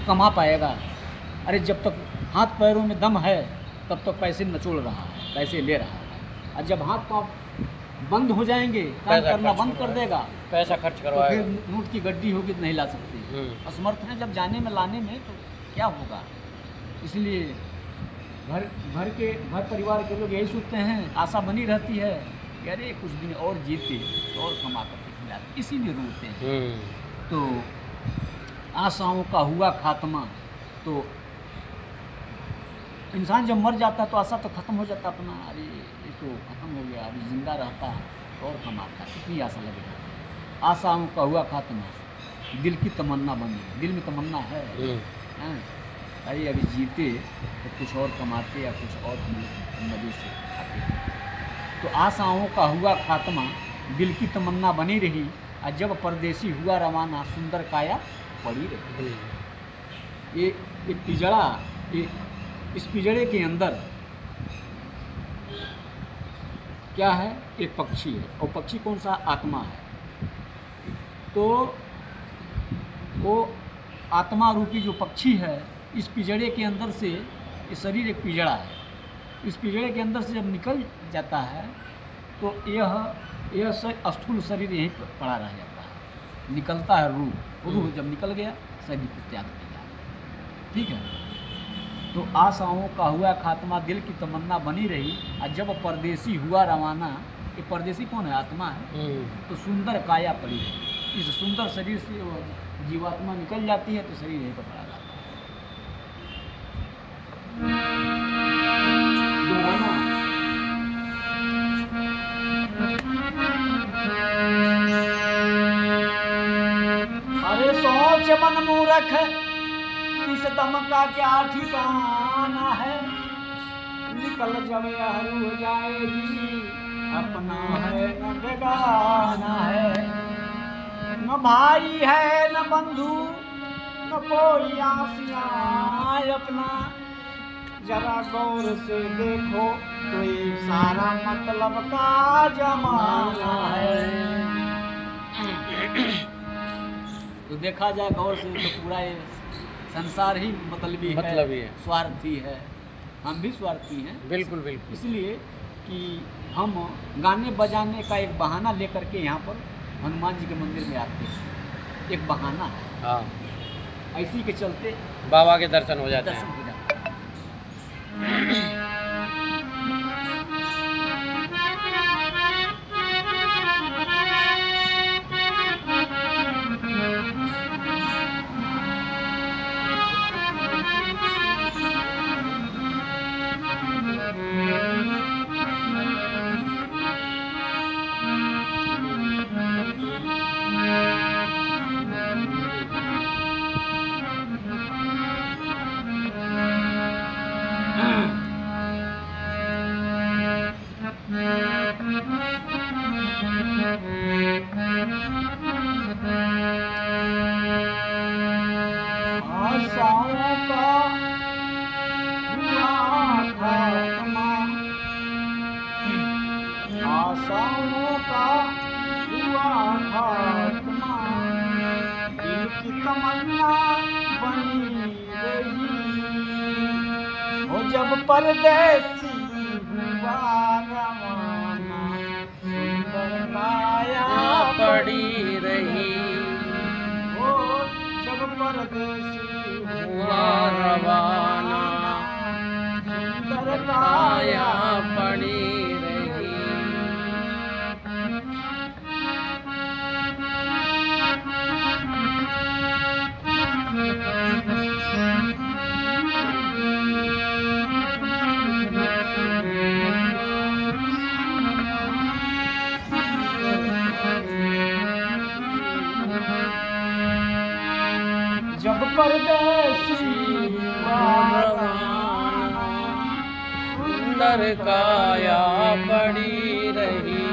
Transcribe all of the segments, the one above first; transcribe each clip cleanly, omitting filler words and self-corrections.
कमा पाएगा। अरे जब तक हाथ पैरों में दम है तब तक पैसे नचोड़ रहा है, पैसे ले रहा है। और जब हाथ पाँव बंद हो जाएंगे, काम करना बंद कर देगा, पैसा खर्च तो करवाएगा। फिर नोट की गड्डी होगी तो नहीं ला सकती। असमर्थ है जब जाने में लाने में, तो क्या होगा। इसलिए घर परिवार के लोग यही सोचते हैं, आशा बनी रहती है कि अरे कुछ दिन और जीते और कमा करके खिलाते, इसीलिए रोते हैं। तो आशाओं का हुआ खात्मा, तो इंसान जब मर जाता है तो आशा तो ख़त्म हो जाता अपना, अरे ये तो ख़त्म हो गया, अभी जिंदा रहता और कमाता, कितनी आशा लगेगा। आशाओं का हुआ खात्मा, दिल की तमन्ना बनी, दिल में तमन्ना है हैं? अरे अभी जीते तो कुछ और कमाते या कुछ और हम लोग मज़े से खाते। तो आशाओं का हुआ खात्मा, दिल की तमन्ना बनी रही, और जब परदेसी हुआ रवाना, सुंदर काया पड़ी रही। ये पिजड़ा, इस पिजड़े के अंदर क्या है, एक पक्षी है, और पक्षी कौन सा, आत्मा है। तो वो आत्मा रूपी जो पक्षी है, इस पिजड़े के अंदर से, ये शरीर एक पिजड़ा है, इस पिजड़े के अंदर से जब निकल जाता है तो यह स्थूल शरीर यहीं पर पड़ा रह जाता है, निकलता है रूह जब निकल गया शरीर को त्याग दिया। ठीक है। तो आशाओं का हुआ खात्मा, दिल की तमन्ना बनी रही, और जब परदेसी हुआ रवाना, ये परदेसी कौन है, आत्मा है। तो सुंदर काया पड़ी रही, इस सुंदर शरीर से जीवात्मा निकल जाती है, तो शरीर यहीं पर पड़ा जाता है। अरे सोच मन मूरख, इस दम का क्या ठिकाना है, निकल जब यार हो जाएगी, अपना है न बेगाना है, न भाई है न बंधु न कोई आसिया अपना, जरा गौर से देखो तो ये सारा मतलब का जमाना है। तो देखा जाए गौर से तो पूरा ये संसार ही मतलबी है, स्वार्थी है, हम भी स्वार्थी हैं। बिल्कुल बिल्कुल। इसलिए कि हम गाने बजाने का एक बहाना लेकर के यहाँ पर हनुमान जी के मंदिर में आते हैं, एक बहाना है। हाँ, ऐसी के चलते बाबा के दर्शन हो जाते हैं। दर्शन हो जाते हैं। आशाओं का हुआ खात्मा, दिल की तमन्ना बनी रही, हो जब परदेसी हुआ रवाना, सुंदर काया पड़ी रही, हो जब परदेसी हुआ रवाना, सुंदर काया पड़ी रही। जब परदेसी सुंदर काया पड़ी रही,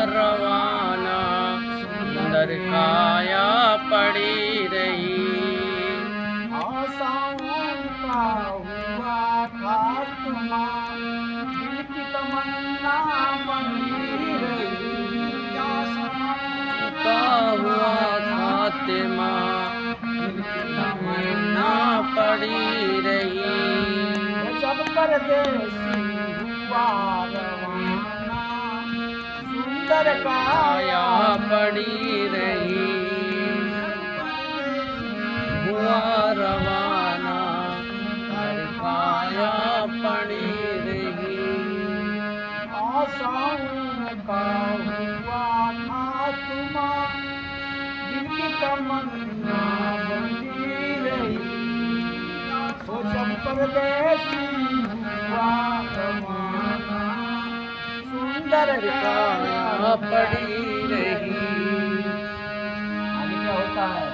रवाना, सुंदर काया पड़ी रही, आशाओं का हुआ खात्मा, दिल की तमन्ना बनी रही, का हुआ यजमा तमन्ना पड़ी रही। जब परदेसी हुआ रवाना सुंदर काया पड़ी रही। हुआ रवाना सुंदर काया पड़ी रही। आशाओं का हुआ खात्मा दिल की तमन्ना बनी रही। तो जब परदेसी हुआ रवाना सुंदर काया पड़ी रही। आगे क्या होता है,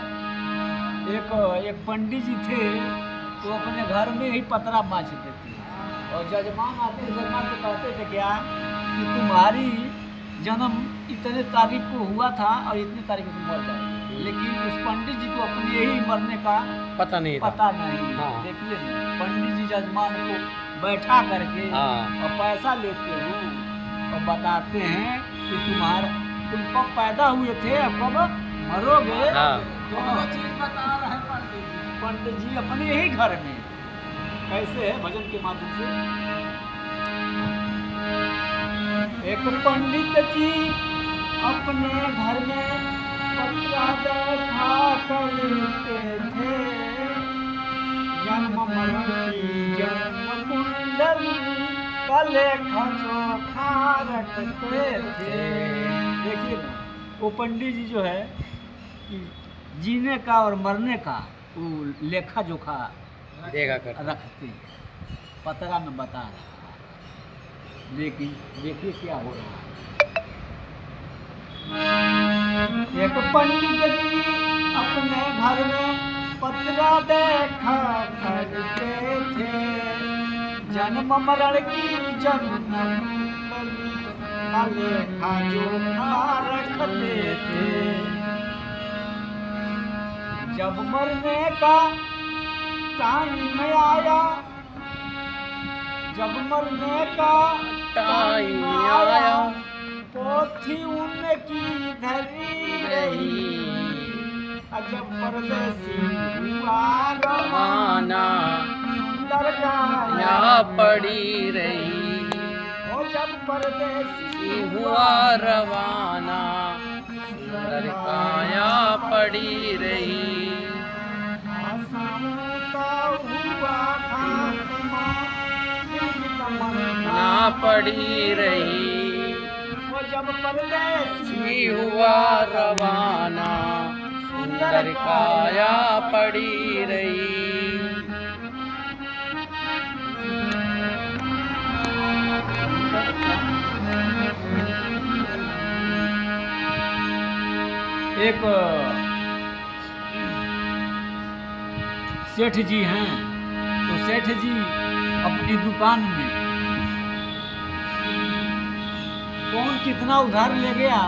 एक पंडित जी थे, तो अपने घर में ही पतरा बाँचते थे और जजमान आते जजमान को कहते थे क्या कि तुम्हारी जन्म इतने तारीख को हुआ था और इतने तारीख को तुम मर जाओगे। लेकिन उस पंडित जी को अपने ही मरने का पता नहीं था। पता नहीं। हाँ। देखिए ना, पंडित जी जजमान को बैठा करके हाँ। और पैसा लेते हैं और बताते हैं कि तुम कब पैदा हुए थे और कब मरोगे। हाँ। दोनों चीज बता रहे हैं पंडित जी अपने ही घर में। कैसे है भजन के माध्यम से। एक पंडित जी अपने घर में पतरा देखा करते थे। जन्म मरण की जन्म कुंडली का लेखा जोखा रखते थे। देखिए ना, वो पंडित जी जो है कि जीने का और मरने का वो लेखा जोखा देखा कर रखते हैं, पतरा में बता रहा है। लेकिन देखिए क्या हो रहा है। एक पंडित जी अपने घर में पतरा देखा करते थे। जन्म मरण की जन्म का लेखा जोखा रखते थे। जब मरने का टाइम आया, जब मरने का टाइम आया, पोथी उनकी धरी रही। जब परदेसी हुआ रवाना सुंदर काया पड़ी रही। और जब परदेसी हुआ रवाना सुंदर काया पड़ी रही। ना पड़ी रही। जब परदेसी हुआ रवाना सुंदर काया पड़ी रही। एक सेठ जी हैं, तो सेठ जी अपनी दुकान में कौन कितना उधार ले गया,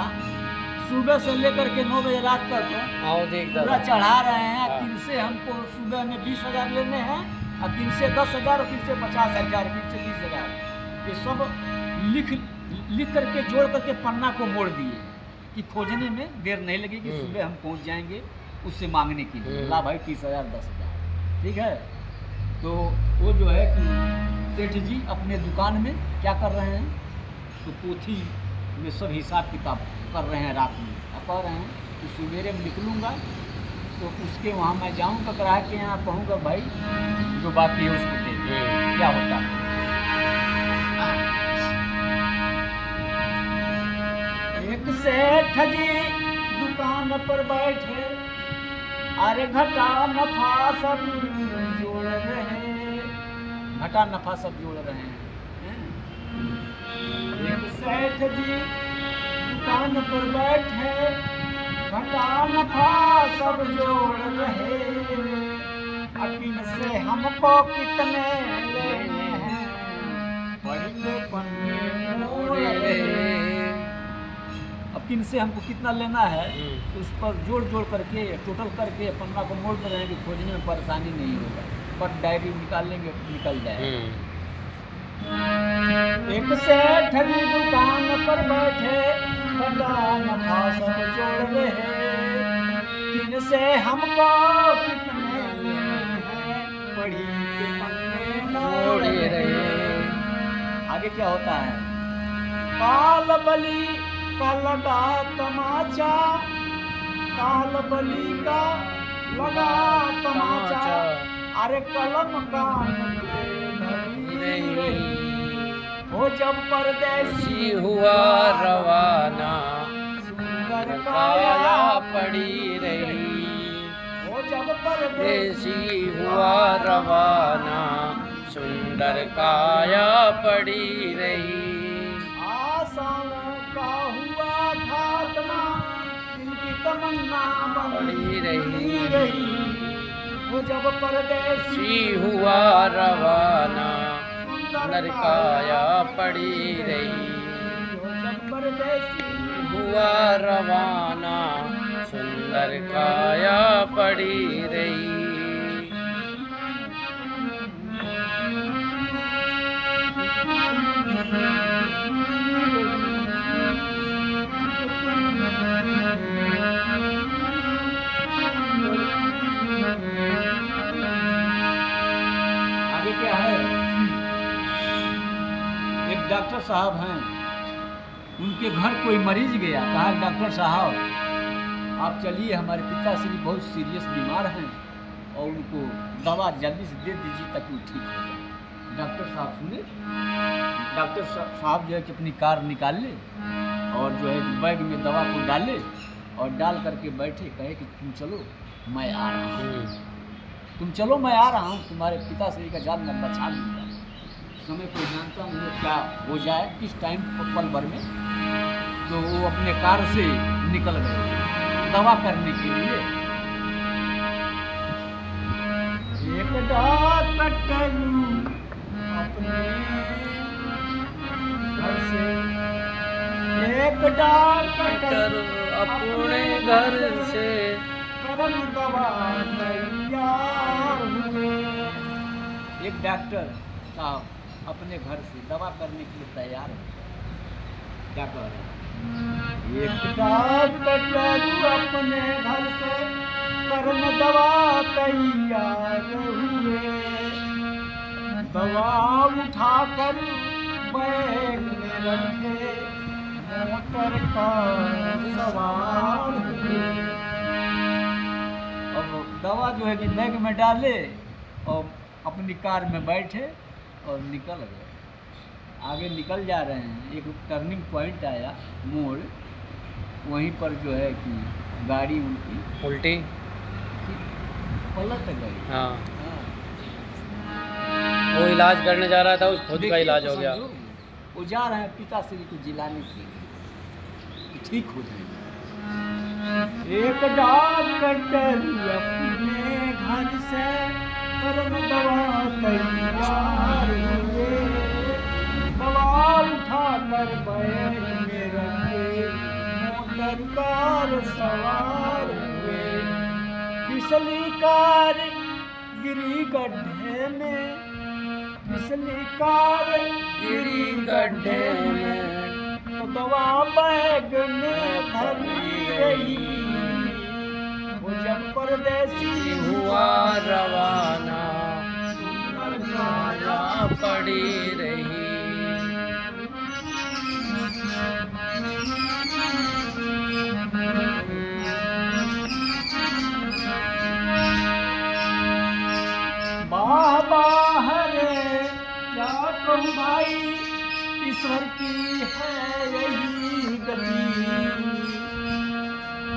सुबह से लेकर के 9 बजे रात तक पूरा चढ़ा रहे हैं। किनसे हमको सुबह में 20,000 लेने हैं और किनसे 10,000 और किनसे 50,000, किनसे 30,000। ये सब लिख करके जोड़ करके पन्ना को मोड़ दिए कि खोजने में देर नहीं लगेगी, सुबह हम पहुंच जाएंगे उससे मांगने के लिए। ला भाई 30,000 10,000, ठीक है। तो वो जो है कि सेठ जी अपने दुकान में क्या कर रहे हैं, तो पोथी में सब हिसाब किताब कर रहे हैं रात में। कह रहे हैं कि सवेरे में निकलूँगा तो उसके वहाँ मैं जाऊँगा ग्राहक के यहाँ, कहूँगा भाई जो बाकी है उसको दे दे। क्या होता है, एक सेठ जी दुकान पर बैठे, अरे घटा नफा सब जोड़ रहे हैं, घटा नफा सब जोड़ रहे हैं। एक सेठ जी दुकान पर बैठे, घटा नफा सब जोड़ रहे। अकिन से हमको कितने लेने हैं, बड़ी के पन्ने मोड़ रहे। अब किन से हमको कितना लेना है उस पर जोड़ जोड़ करके टोटल करके पन्ना को मोड़ रहे हैं कि खोजने में परेशानी नहीं होगा, पर डायरी निकाल लेंगे निकल जाएगा। एक सेठ जी दुकान पर बैठे, घटा नफा सब जोड़ रहे। किन इनसे हमको कितने हैं, पढ़ी के पन्ने मोड़े रहे। आगे क्या होता है? काल बली का लगा तमाचा, काल बली का लगा तमाचा, अरे कलम कान पे धरी रही। वो जब परदेसी हुआ रवाना, सुंदर काया पड़ी रही। वो जब परदेसी देसी हुआ रवाना, सुंदर काया पड़ी रही। आशाओं का हुआ खात्मा, इनकी तमन्ना पड़ी बनी रही। वो जब परदेसी देसी हुआ रवाना, सुंदर काया पड़ी रही। वो जब परदेसी हुआ रवाना, सुंदर काया पड़ी रही। आगे क्या है? एक डॉक्टर साहब हैं, उनके घर कोई मरीज गया, कहा डॉक्टर साहब आप चलिए, हमारे पिताश्री बहुत सीरियस बीमार हैं और उनको दवा जल्दी से दे दीजिए ताकि वो ठीक हो जाए। डॉक्टर साहब सुने, डॉक्टर साहब जो है कि अपनी कार निकाल ले और जो है बैग में दवा को डाले और डाल करके बैठे, कहे कि तुम चलो मैं आ रहा हूँ, तुम चलो मैं आ रहा हूँ, तुम्हारे पिताश्री का जान मैं बचा लूँगा। समय कोई जानता हूँ क्या हो जाए किस टाइम पल भर में। तो वो अपने कार से निकल गए दवा करने के लिए। एक डॉक्टर अपने घर से, एक डॉक्टर अपने घर से करन दवा तैयार हुए। एक डॉक्टर साहब अपने घर से दवा करने के लिए तैयार है। क्या कह रहे हैं? एक डॉक्टर अपने घर से करन दवा तैयार हुए। दवा उठाकर बैग में रखे, मोटर का सवार हुए। अब दवा जो है कि बैग में डाले और अपनी कार में बैठे और निकल गए। आगे निकल जा रहे हैं, एक टर्निंग पॉइंट आया, मोड़, वहीं पर जो है कि गाड़ी उनकी उल्टी। पलट गई। हाँ, हाँ। वो इलाज करने जा रहा था, उस खुद का देखिए इलाज तो हो गया। समझो, वो जा रहे हैं पिताश्री को जिलाने के लिए, ठीक हो जाएगा। एक डॉक्टर अपने घर से करन दवा तैयार हुए। दवा उठा कर बैग में रखे, मोटर कार सवार हुए। फिसली कार गिरी गड्ढे में, फिसली कार गिरी गड्ढे में, तो दवा बैग में धरी रही। वो जब परदेसी हुआ रवाना, सुंदर काया पड़ी रही। बाह बाह रे क्या कहूँ भाई, ईश्वर की है यही गति।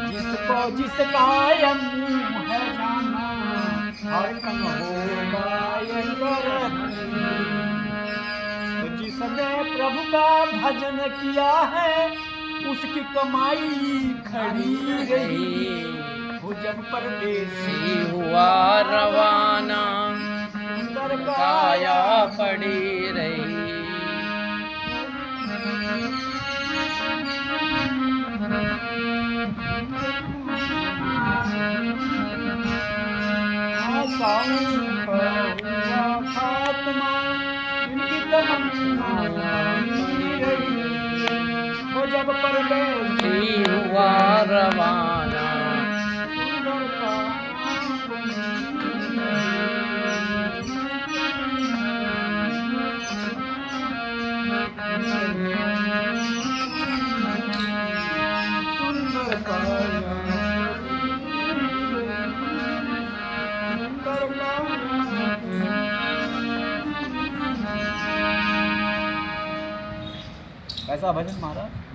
जिसको जिसका ये मुँह है जाना, हर कन होगा ये गलती। तो जिसने प्रभु का भजन किया है, उसकी कमाई खड़ी रही। वो जब परदेसी हुआ रवाना, सुंदर काया पड़ी रही। आशाओं का हुआ खात्मा, इनकी तमन्ना बनी रही। वो जब परदेसी हुआ रवाना, सुंदर कैसा भजन महाराज?